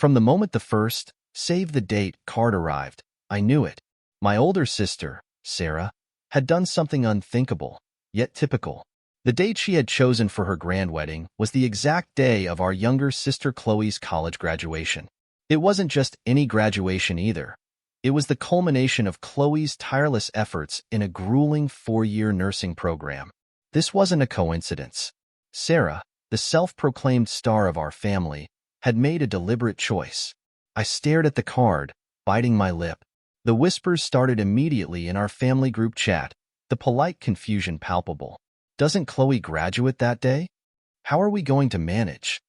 From the moment the first save the date card arrived, I knew it. My older sister, Sarah, had done something unthinkable, yet typical. The date she had chosen for her grand wedding was the exact day of our younger sister Chloe's college graduation. It wasn't just any graduation either. It was the culmination of Chloe's tireless efforts in a grueling 4-year nursing program. This wasn't a coincidence. Sarah, the self-proclaimed star of our family, had made a deliberate choice. I stared at the card, biting my lip. The whispers started immediately in our family group chat, the polite confusion palpable. Doesn't Chloe graduate that day? How are we going to manage?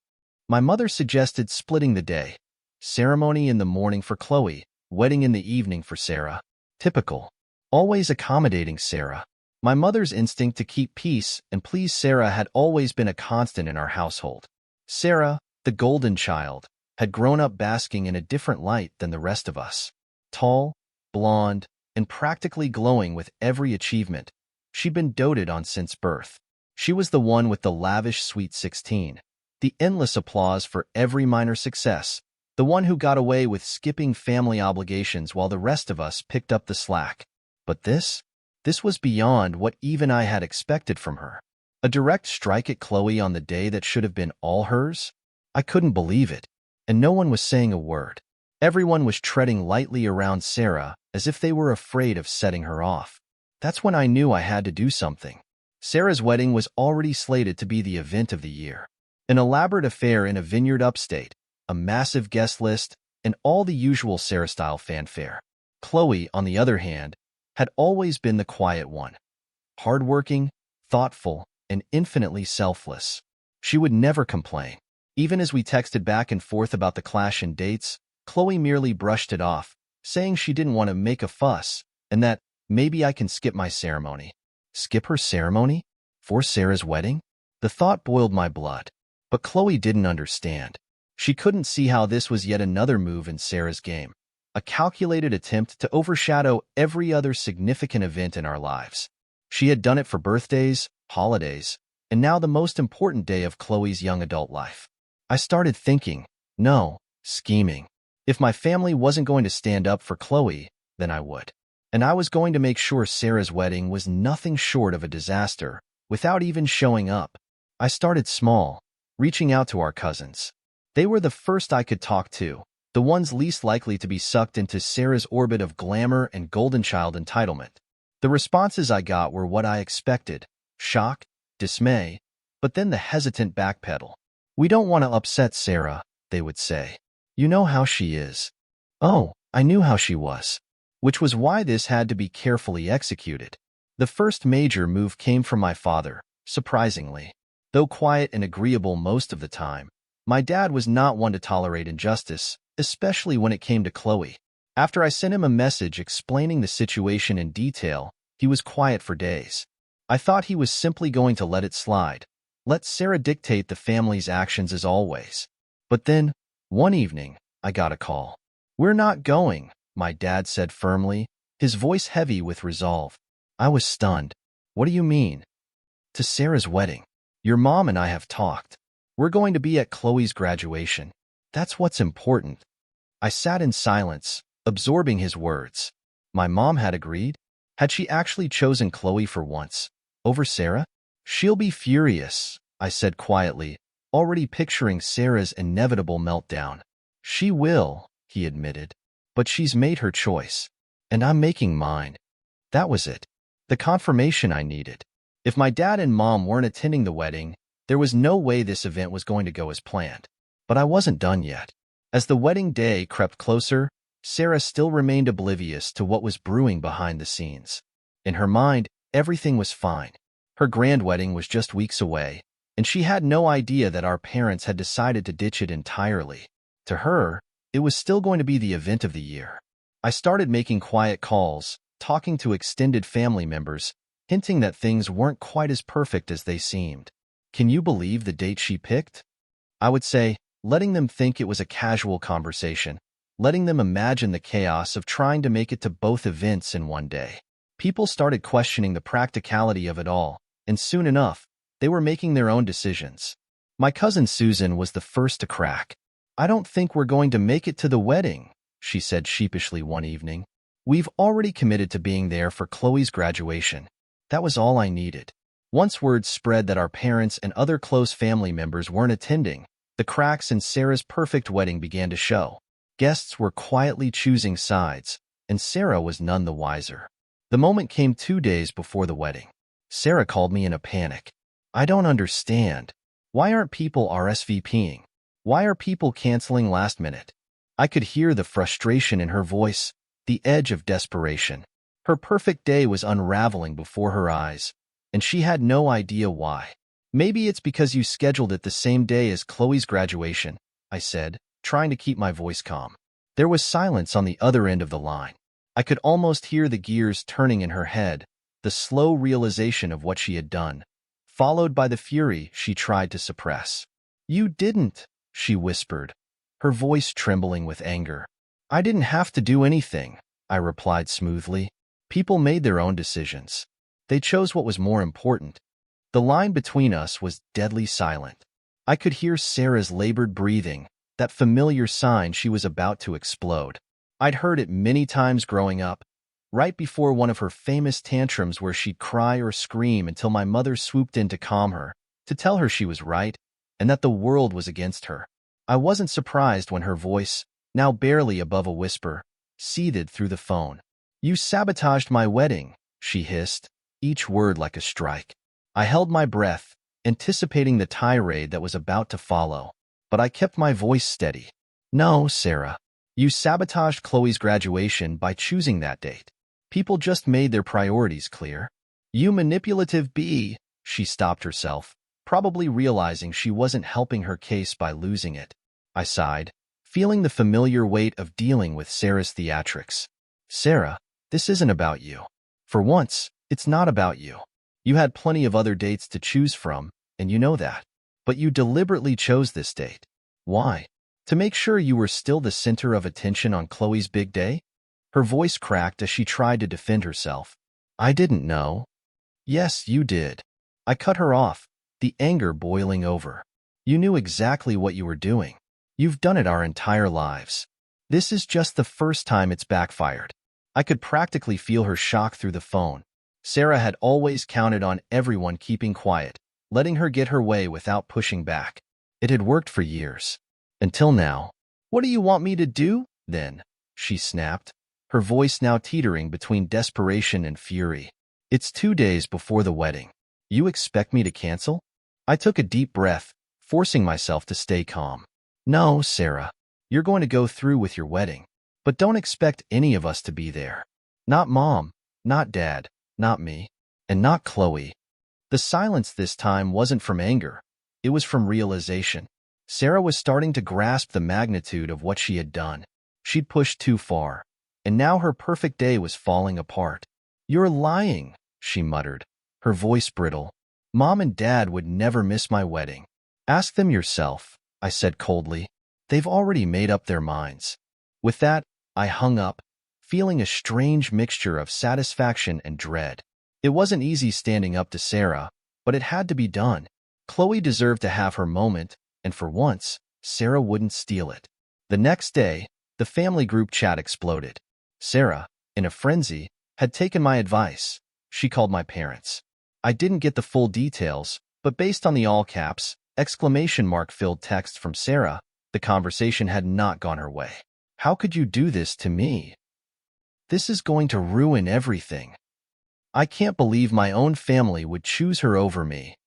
My mother suggested splitting the day. Ceremony in the morning for Chloe, wedding in the evening for Sarah. Typical. Always accommodating Sarah. My mother's instinct to keep peace and please Sarah had always been a constant in our household. Sarah, the golden child, had grown up basking in a different light than the rest of us. Tall, blonde, and practically glowing with every achievement, she'd been doted on since birth. She was the one with the lavish Sweet 16, the endless applause for every minor success, the one who got away with skipping family obligations while the rest of us picked up the slack. But this was beyond what even I had expected from her. A direct strike at Chloe on the day that should have been all hers? I couldn't believe it, and no one was saying a word. Everyone was treading lightly around Sarah as if they were afraid of setting her off. That's when I knew I had to do something. Sarah's wedding was already slated to be the event of the year. An elaborate affair in a vineyard upstate, a massive guest list, and all the usual Sarah-style fanfare. Chloe, on the other hand, had always been the quiet one. Hardworking, thoughtful, and infinitely selfless. She would never complain. Even as we texted back and forth about the clash in dates, Chloe merely brushed it off, saying she didn't want to make a fuss, and that maybe I can skip my ceremony. Skip her ceremony? For Sarah's wedding? The thought boiled my blood. But Chloe didn't understand. She couldn't see how this was yet another move in Sarah's game, a calculated attempt to overshadow every other significant event in our lives. She had done it for birthdays, holidays, and now the most important day of Chloe's young adult life. I started thinking, no, scheming. If my family wasn't going to stand up for Chloe, then I would. And I was going to make sure Sarah's wedding was nothing short of a disaster, without even showing up. I started small, reaching out to our cousins. They were the first I could talk to, the ones least likely to be sucked into Sarah's orbit of glamour and golden child entitlement. The responses I got were what I expected: shock, dismay, but then the hesitant backpedal. "We don't want to upset Sarah," they would say. "You know how she is." Oh, I knew how she was. Which was why this had to be carefully executed. The first major move came from my father, surprisingly. Though quiet and agreeable most of the time, my dad was not one to tolerate injustice, especially when it came to Chloe. After I sent him a message explaining the situation in detail, he was quiet for days. I thought he was simply going to let it slide, let Sarah dictate the family's actions as always. But then, one evening, I got a call. "We're not going," my dad said firmly, his voice heavy with resolve. I was stunned. "What do you mean?" "To Sarah's wedding. Your mom and I have talked. We're going to be at Chloe's graduation. That's what's important." I sat in silence, absorbing his words. My mom had agreed? Had she actually chosen Chloe for once, over Sarah? "She'll be furious," I said quietly, already picturing Sarah's inevitable meltdown. "She will," he admitted. "But she's made her choice, and I'm making mine." That was it. The confirmation I needed. If my dad and mom weren't attending the wedding, there was no way this event was going to go as planned. But I wasn't done yet. As the wedding day crept closer, Sarah still remained oblivious to what was brewing behind the scenes. In her mind, everything was fine. Her grand wedding was just weeks away, and she had no idea that our parents had decided to ditch it entirely. To her, it was still going to be the event of the year. I started making quiet calls, talking to extended family members, hinting that things weren't quite as perfect as they seemed. "Can you believe the date she picked?" I would say, letting them think it was a casual conversation, letting them imagine the chaos of trying to make it to both events in one day. People started questioning the practicality of it all, and soon enough, they were making their own decisions. My cousin Susan was the first to crack. I don't think we're going to make it to the wedding, she said sheepishly one evening. We've already committed to being there for Chloe's graduation. That was all I needed. Once word spread that our parents and other close family members weren't attending, the cracks in Sarah's perfect wedding began to show. Guests were quietly choosing sides, and Sarah was none the wiser. The moment came 2 days before the wedding. Sarah called me in a panic. I don't understand. Why aren't people RSVPing? Why are people canceling last minute? I could hear the frustration in her voice, the edge of desperation. Her perfect day was unraveling before her eyes, and she had no idea why. Maybe it's because you scheduled it the same day as Chloe's graduation, I said, trying to keep my voice calm. There was silence on the other end of the line. I could almost hear the gears turning in her head, the slow realization of what she had done, followed by the fury she tried to suppress. You didn't, she whispered, her voice trembling with anger. I didn't have to do anything, I replied smoothly. People made their own decisions. They chose what was more important. The line between us was deadly silent. I could hear Sarah's labored breathing, that familiar sign she was about to explode. I'd heard it many times growing up, right before one of her famous tantrums where she'd cry or scream until my mother swooped in to calm her, to tell her she was right, and that the world was against her. I wasn't surprised when her voice, now barely above a whisper, seethed through the phone. You sabotaged my wedding, she hissed, each word like a strike. I held my breath, anticipating the tirade that was about to follow, but I kept my voice steady. No, Sarah. You sabotaged Chloe's graduation by choosing that date. People just made their priorities clear. You manipulative bee, she stopped herself, probably realizing she wasn't helping her case by losing it. I sighed, feeling the familiar weight of dealing with Sarah's theatrics. Sarah, this isn't about you. For once, it's not about you. You had plenty of other dates to choose from, and you know that. But you deliberately chose this date. Why? To make sure you were still the center of attention on Chloe's big day? Her voice cracked as she tried to defend herself. I didn't know. Yes, you did. I cut her off, the anger boiling over. You knew exactly what you were doing. You've done it our entire lives. This is just the first time it's backfired. I could practically feel her shock through the phone. Sarah had always counted on everyone keeping quiet, letting her get her way without pushing back. It had worked for years. Until now. What do you want me to do, then? She snapped, her voice now teetering between desperation and fury. It's 2 days before the wedding. You expect me to cancel? I took a deep breath, forcing myself to stay calm. No, Sarah. You're going to go through with your wedding. But don't expect any of us to be there. Not Mom, not Dad, not me, and not Chloe. The silence this time wasn't from anger. It was from realization. Sarah was starting to grasp the magnitude of what she had done. She'd pushed too far, and now her perfect day was falling apart. You're lying, she muttered, her voice brittle. Mom and Dad would never miss my wedding. Ask them yourself, I said coldly. They've already made up their minds. With that, I hung up, feeling a strange mixture of satisfaction and dread. It wasn't easy standing up to Sarah, but it had to be done. Chloe deserved to have her moment, and for once, Sarah wouldn't steal it. The next day, the family group chat exploded. Sarah, in a frenzy, had taken my advice. She called my parents. I didn't get the full details, but based on the all-caps, exclamation mark-filled text from Sarah, the conversation had not gone her way. How could you do this to me? This is going to ruin everything. I can't believe my own family would choose her over me.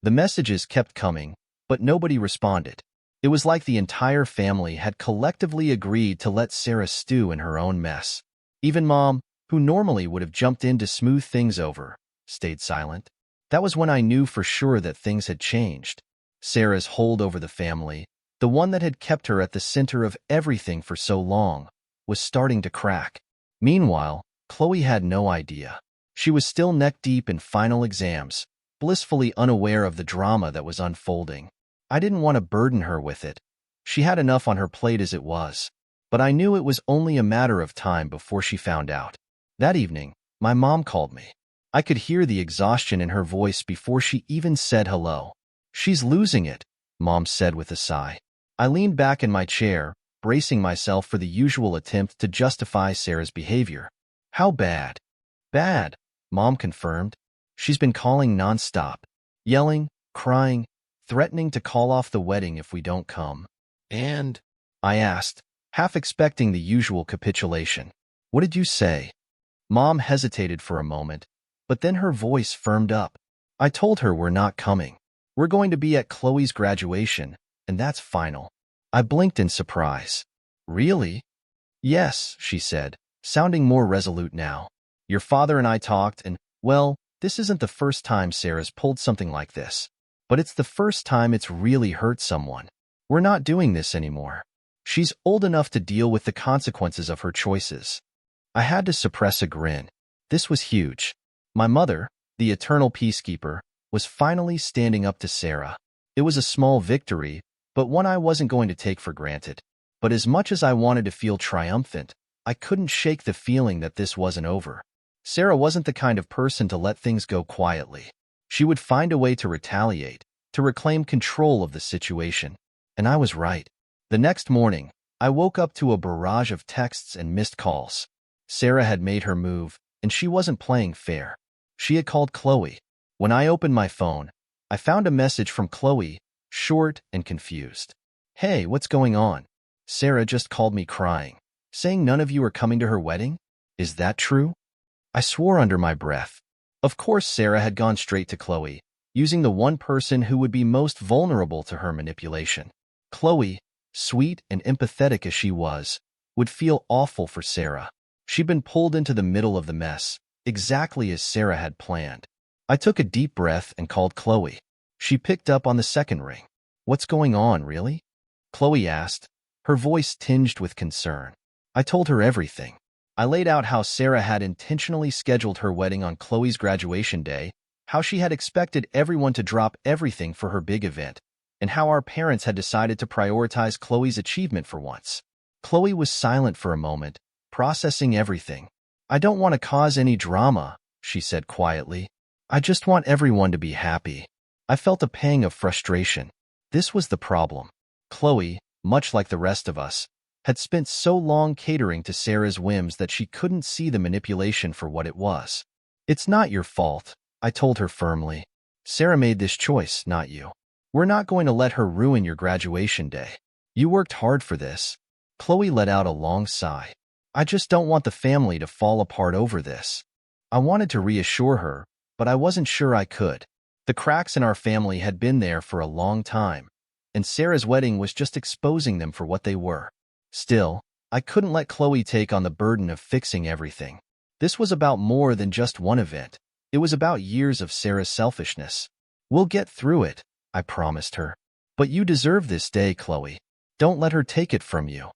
The messages kept coming, but nobody responded. It was like the entire family had collectively agreed to let Sarah stew in her own mess. Even Mom, who normally would have jumped in to smooth things over, stayed silent. That was when I knew for sure that things had changed. Sarah's hold over the family, the one that had kept her at the center of everything for so long, was starting to crack. Meanwhile, Chloe had no idea. She was still neck-deep in final exams, blissfully unaware of the drama that was unfolding. I didn't want to burden her with it. She had enough on her plate as it was. But I knew it was only a matter of time before she found out. That evening, my mom called me. I could hear the exhaustion in her voice before she even said hello. She's losing it, Mom said with a sigh. I leaned back in my chair, bracing myself for the usual attempt to justify Sarah's behavior. How bad? Bad, Mom confirmed. She's been calling nonstop, yelling, crying, threatening to call off the wedding if we don't come. And? I asked, half expecting the usual capitulation. What did you say? Mom hesitated for a moment, but then her voice firmed up. I told her we're not coming. We're going to be at Chloe's graduation, and that's final. I blinked in surprise. Really? Yes, she said, sounding more resolute now. Your father and I talked, and, well, this isn't the first time Sarah's pulled something like this. But it's the first time it's really hurt someone. We're not doing this anymore. She's old enough to deal with the consequences of her choices. I had to suppress a grin. This was huge. My mother, the eternal peacekeeper, was finally standing up to Sarah. It was a small victory, but one I wasn't going to take for granted. But as much as I wanted to feel triumphant, I couldn't shake the feeling that this wasn't over. Sarah wasn't the kind of person to let things go quietly. She would find a way to retaliate, to reclaim control of the situation. And I was right. The next morning, I woke up to a barrage of texts and missed calls. Sarah had made her move, and she wasn't playing fair. She had called Chloe. When I opened my phone, I found a message from Chloe, short and confused. Hey, what's going on? Sarah just called me crying, saying none of you are coming to her wedding? Is that true? I swore under my breath. Of course, Sarah had gone straight to Chloe, using the one person who would be most vulnerable to her manipulation. Chloe, sweet and empathetic as she was, would feel awful for Sarah. She'd been pulled into the middle of the mess, exactly as Sarah had planned. I took a deep breath and called Chloe. She picked up on the second ring. What's going on, really? Chloe asked, her voice tinged with concern. I told her everything. I laid out how Sarah had intentionally scheduled her wedding on Chloe's graduation day, how she had expected everyone to drop everything for her big event, and how our parents had decided to prioritize Chloe's achievement for once. Chloe was silent for a moment, processing everything. I don't want to cause any drama, she said quietly. I just want everyone to be happy. I felt a pang of frustration. This was the problem. Chloe, much like the rest of us, had spent so long catering to Sarah's whims that she couldn't see the manipulation for what it was. It's not your fault, I told her firmly. Sarah made this choice, not you. We're not going to let her ruin your graduation day. You worked hard for this. Chloe let out a long sigh. I just don't want the family to fall apart over this. I wanted to reassure her, but I wasn't sure I could. The cracks in our family had been there for a long time, and Sarah's wedding was just exposing them for what they were. Still, I couldn't let Chloe take on the burden of fixing everything. This was about more than just one event. It was about years of Sarah's selfishness. We'll get through it, I promised her. But you deserve this day, Chloe. Don't let her take it from you.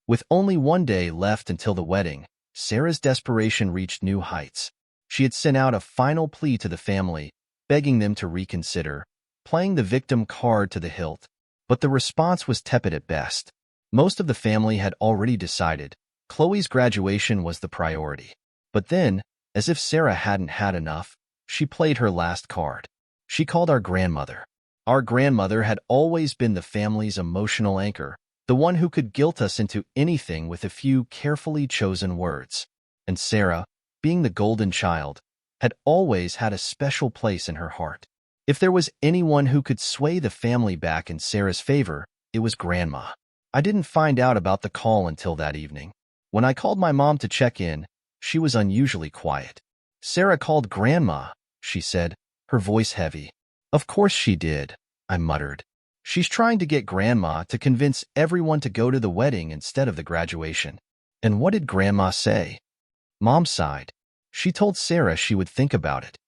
With only one day left until the wedding, Sarah's desperation reached new heights. She had sent out a final plea to the family, begging them to reconsider, playing the victim card to the hilt. But the response was tepid at best. Most of the family had already decided Chloe's graduation was the priority. But then, as if Sarah hadn't had enough, she played her last card. She called our grandmother. Our grandmother had always been the family's emotional anchor, the one who could guilt us into anything with a few carefully chosen words. And Sarah, being the golden child, had always had a special place in her heart. If there was anyone who could sway the family back in Sarah's favor, it was Grandma. I didn't find out about the call until that evening. When I called my mom to check in, she was unusually quiet. Sarah called Grandma, she said, her voice heavy. Of course she did, I muttered. She's trying to get Grandma to convince everyone to go to the wedding instead of the graduation. And what did Grandma say? Mom sighed. She told Sarah she would think about it.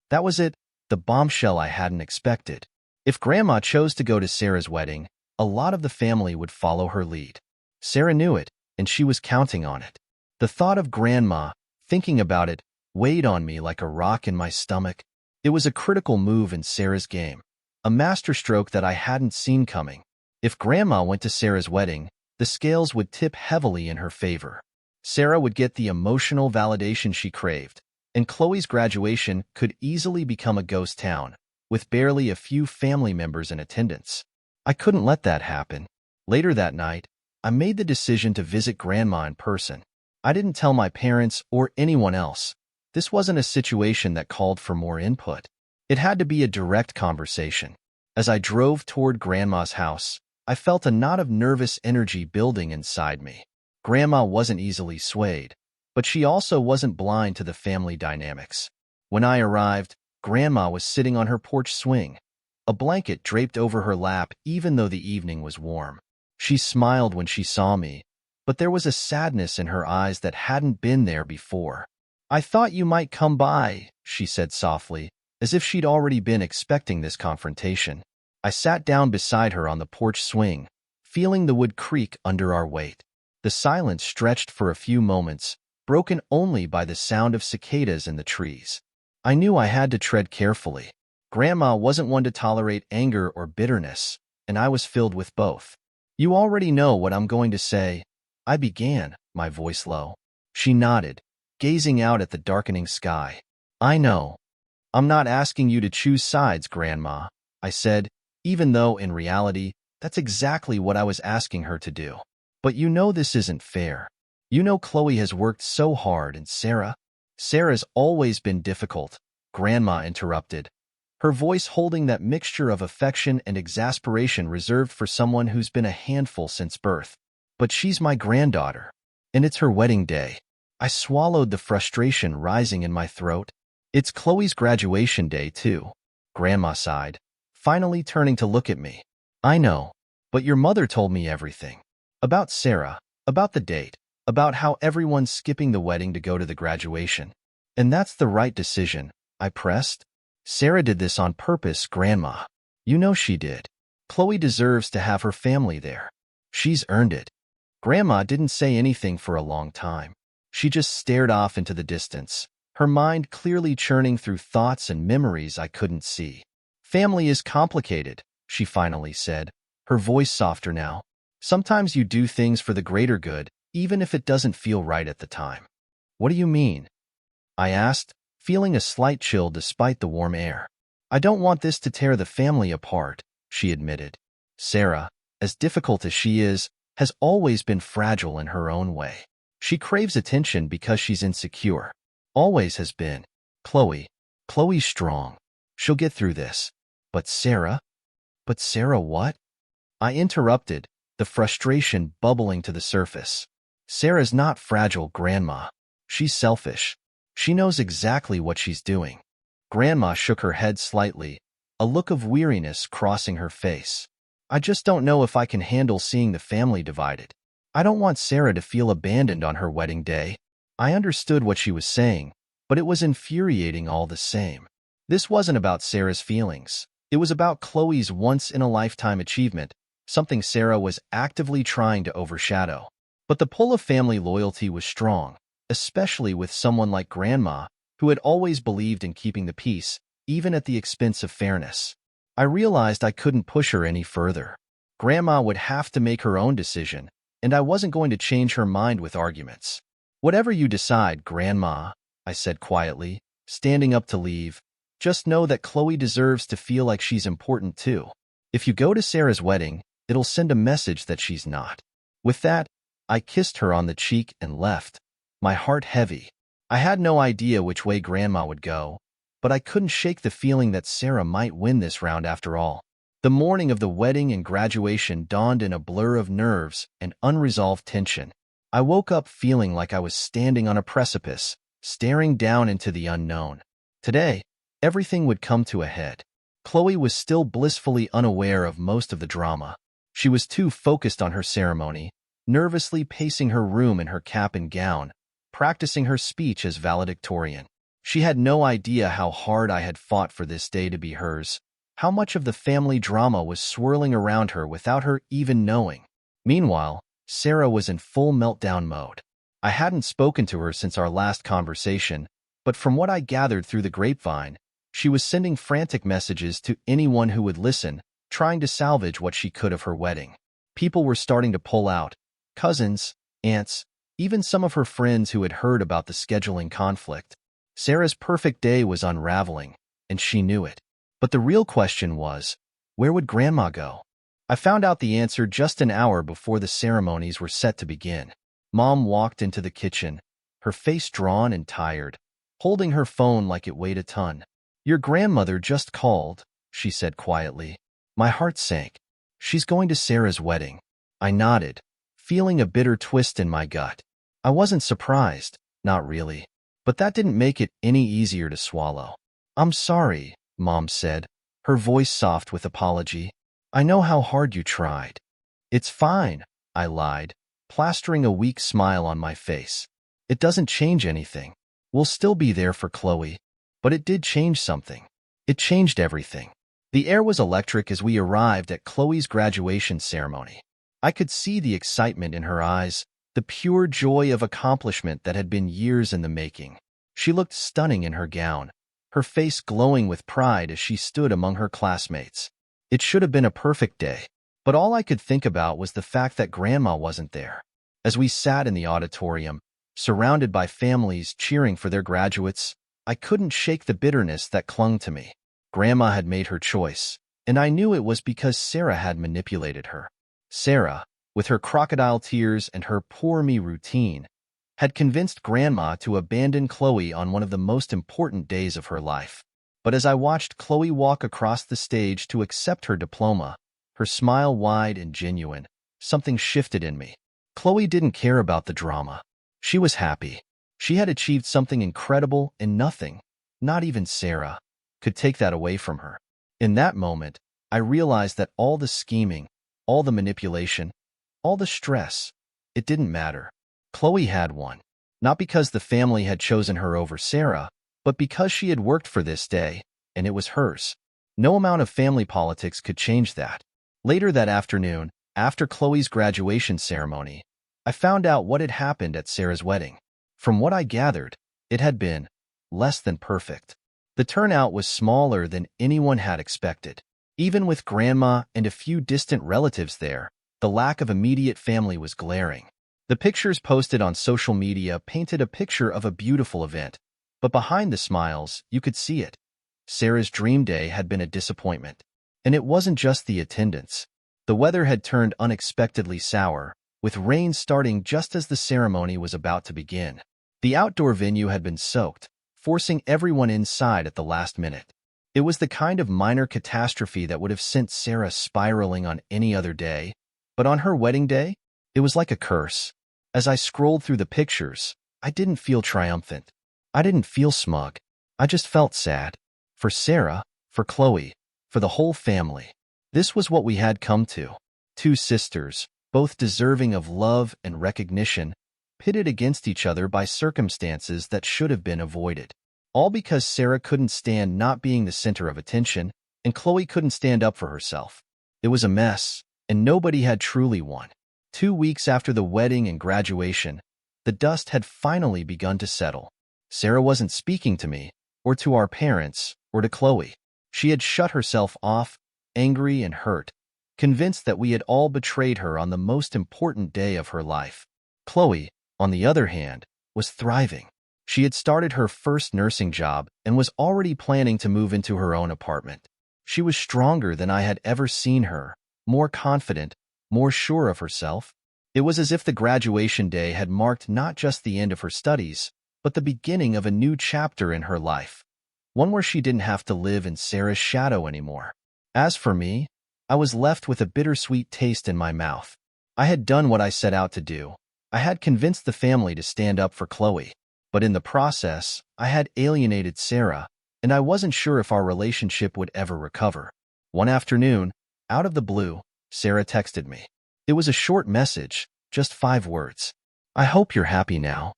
That was it, the bombshell I hadn't expected. If Grandma chose to go to Sarah's wedding, a lot of the family would follow her lead. Sarah knew it, and she was counting on it. The thought of Grandma, thinking about it, weighed on me like a rock in my stomach. It was a critical move in Sarah's game, a masterstroke that I hadn't seen coming. If Grandma went to Sarah's wedding, the scales would tip heavily in her favor. Sarah would get the emotional validation she craved, and Chloe's graduation could easily become a ghost town, with barely a few family members in attendance. I couldn't let that happen. Later that night, I made the decision to visit Grandma in person. I didn't tell my parents or anyone else. This wasn't a situation that called for more input. It had to be a direct conversation. As I drove toward Grandma's house, I felt a knot of nervous energy building inside me. Grandma wasn't easily swayed, but she also wasn't blind to the family dynamics. When I arrived, Grandma was sitting on her porch swing, a blanket draped over her lap even though the evening was warm. She smiled when she saw me, but there was a sadness in her eyes that hadn't been there before. "I thought you might come by," she said softly, as if she'd already been expecting this confrontation. I sat down beside her on the porch swing, feeling the wood creak under our weight. The silence stretched for a few moments, broken only by the sound of cicadas in the trees. I knew I had to tread carefully. Grandma wasn't one to tolerate anger or bitterness, and I was filled with both. "You already know what I'm going to say," I began, my voice low. She nodded, gazing out at the darkening sky. "I know. I'm not asking you to choose sides, Grandma," I said, even though in reality, that's exactly what I was asking her to do. "But you know this isn't fair. You know Chloe has worked so hard and Sarah's always been difficult," Grandma interrupted, her voice holding that mixture of affection and exasperation reserved for someone who's been a handful since birth. "But she's my granddaughter, and it's her wedding day." I swallowed the frustration rising in my throat. "It's Chloe's graduation day, too," Grandma sighed, finally turning to look at me. "I know, but your mother told me everything. About Sarah, about the date, about how everyone's skipping the wedding to go to the graduation. And that's the right decision," I pressed. "Sarah did this on purpose, Grandma. You know she did. Chloe deserves to have her family there. She's earned it." Grandma didn't say anything for a long time. She just stared off into the distance, her mind clearly churning through thoughts and memories I couldn't see. "Family is complicated," she finally said, her voice softer now. "Sometimes you do things for the greater good, even if it doesn't feel right at the time." "What do you mean?" I asked, feeling a slight chill despite the warm air. "I don't want this to tear the family apart," she admitted. "Sarah, as difficult as she is, has always been fragile in her own way. She craves attention because she's insecure. Always has been. Chloe's strong. She'll get through this. But Sarah? But Sarah what?" I interrupted, the frustration bubbling to the surface. "Sarah's not fragile, Grandma. She's selfish. She knows exactly what she's doing." Grandma shook her head slightly, a look of weariness crossing her face. "I just don't know if I can handle seeing the family divided. I don't want Sarah to feel abandoned on her wedding day." I understood what she was saying, but it was infuriating all the same. This wasn't about Sarah's feelings. It was about Chloe's once-in-a-lifetime achievement, something Sarah was actively trying to overshadow. But the pull of family loyalty was strong, especially with someone like Grandma, who had always believed in keeping the peace, even at the expense of fairness. I realized I couldn't push her any further. Grandma would have to make her own decision, and I wasn't going to change her mind with arguments. "Whatever you decide, Grandma," I said quietly, standing up to leave, "just know that Chloe deserves to feel like she's important too. If you go to Sarah's wedding, it'll send a message that she's not." With that, I kissed her on the cheek and left, my heart heavy. I had no idea which way Grandma would go, but I couldn't shake the feeling that Sarah might win this round after all. The morning of the wedding and graduation dawned in a blur of nerves and unresolved tension. I woke up feeling like I was standing on a precipice, staring down into the unknown. Today, everything would come to a head. Chloe was still blissfully unaware of most of the drama. She was too focused on her ceremony, nervously pacing her room in her cap and gown, practicing her speech as valedictorian. She had no idea how hard I had fought for this day to be hers, how much of the family drama was swirling around her without her even knowing. Meanwhile, Sarah was in full meltdown mode. I hadn't spoken to her since our last conversation, but from what I gathered through the grapevine, she was sending frantic messages to anyone who would listen, trying to salvage what she could of her wedding. People were starting to pull out, cousins, aunts, even some of her friends who had heard about the scheduling conflict. Sarah's perfect day was unraveling, and she knew it. But the real question was, where would Grandma go? I found out the answer just an hour before the ceremonies were set to begin. Mom walked into the kitchen, her face drawn and tired, holding her phone like it weighed a ton. "Your grandmother just called," she said quietly. My heart sank. "She's going to Sarah's wedding." I nodded, feeling a bitter twist in my gut. I wasn't surprised, not really. But that didn't make it any easier to swallow. "I'm sorry," Mom said, her voice soft with apology. "I know how hard you tried." "It's fine," I lied, plastering a weak smile on my face. "It doesn't change anything. We'll still be there for Chloe." But it did change something. It changed everything. The air was electric as we arrived at Chloe's graduation ceremony. I could see the excitement in her eyes, the pure joy of accomplishment that had been years in the making. She looked stunning in her gown, her face glowing with pride as she stood among her classmates. It should have been a perfect day, but all I could think about was the fact that Grandma wasn't there. As we sat in the auditorium, surrounded by families cheering for their graduates, I couldn't shake the bitterness that clung to me. Grandma had made her choice, and I knew it was because Sarah had manipulated her. Sarah, with her crocodile tears and her poor me routine, had convinced Grandma to abandon Chloe on one of the most important days of her life. But as I watched Chloe walk across the stage to accept her diploma, her smile wide and genuine, something shifted in me. Chloe didn't care about the drama. She was happy. She had achieved something incredible, and nothing, not even Sarah, could take that away from her. In that moment, I realized that all the scheming, all the manipulation, all the stress, it didn't matter. Chloe had won, not because the family had chosen her over Sarah, but because she had worked for this day, and it was hers. No amount of family politics could change that. Later that afternoon, after Chloe's graduation ceremony, I found out what had happened at Sarah's wedding. From what I gathered, it had been less than perfect. The turnout was smaller than anyone had expected. Even with Grandma and a few distant relatives there, the lack of immediate family was glaring. The pictures posted on social media painted a picture of a beautiful event, but behind the smiles, you could see it. Sarah's dream day had been a disappointment. And it wasn't just the attendance. The weather had turned unexpectedly sour, with rain starting just as the ceremony was about to begin. The outdoor venue had been soaked, forcing everyone inside at the last minute. It was the kind of minor catastrophe that would have sent Sarah spiraling on any other day, but on her wedding day, it was like a curse. As I scrolled through the pictures, I didn't feel triumphant. I didn't feel smug. I just felt sad. For Sarah, for Chloe, for the whole family. This was what we had come to. Two sisters, both deserving of love and recognition, pitted against each other by circumstances that should have been avoided. All because Sarah couldn't stand not being the center of attention, and Chloe couldn't stand up for herself. It was a mess, and nobody had truly won. 2 weeks after the wedding and graduation, the dust had finally begun to settle. Sarah wasn't speaking to me, or to our parents, or to Chloe. She had shut herself off, angry and hurt, convinced that we had all betrayed her on the most important day of her life. Chloe, on the other hand, was thriving. She had started her first nursing job and was already planning to move into her own apartment. She was stronger than I had ever seen her, more confident, more sure of herself. It was as if the graduation day had marked not just the end of her studies, but the beginning of a new chapter in her life, one where she didn't have to live in Sarah's shadow anymore. As for me, I was left with a bittersweet taste in my mouth. I had done what I set out to do. I had convinced the family to stand up for Chloe. But in the process, I had alienated Sarah, and I wasn't sure if our relationship would ever recover. One afternoon, out of the blue, Sarah texted me. It was a short message, just 5 words. "I hope you're happy now."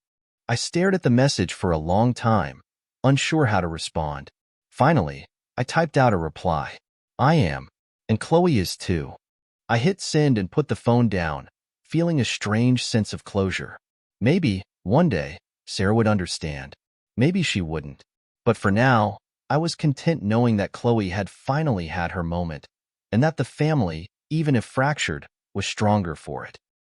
I stared at the message for a long time, unsure how to respond. Finally, I typed out a reply. "I am, and Chloe is too." I hit send and put the phone down, feeling a strange sense of closure. Maybe, one day, Sarah would understand. Maybe she wouldn't. But for now, I was content knowing that Chloe had finally had her moment, and that the family, even if fractured, was stronger for it.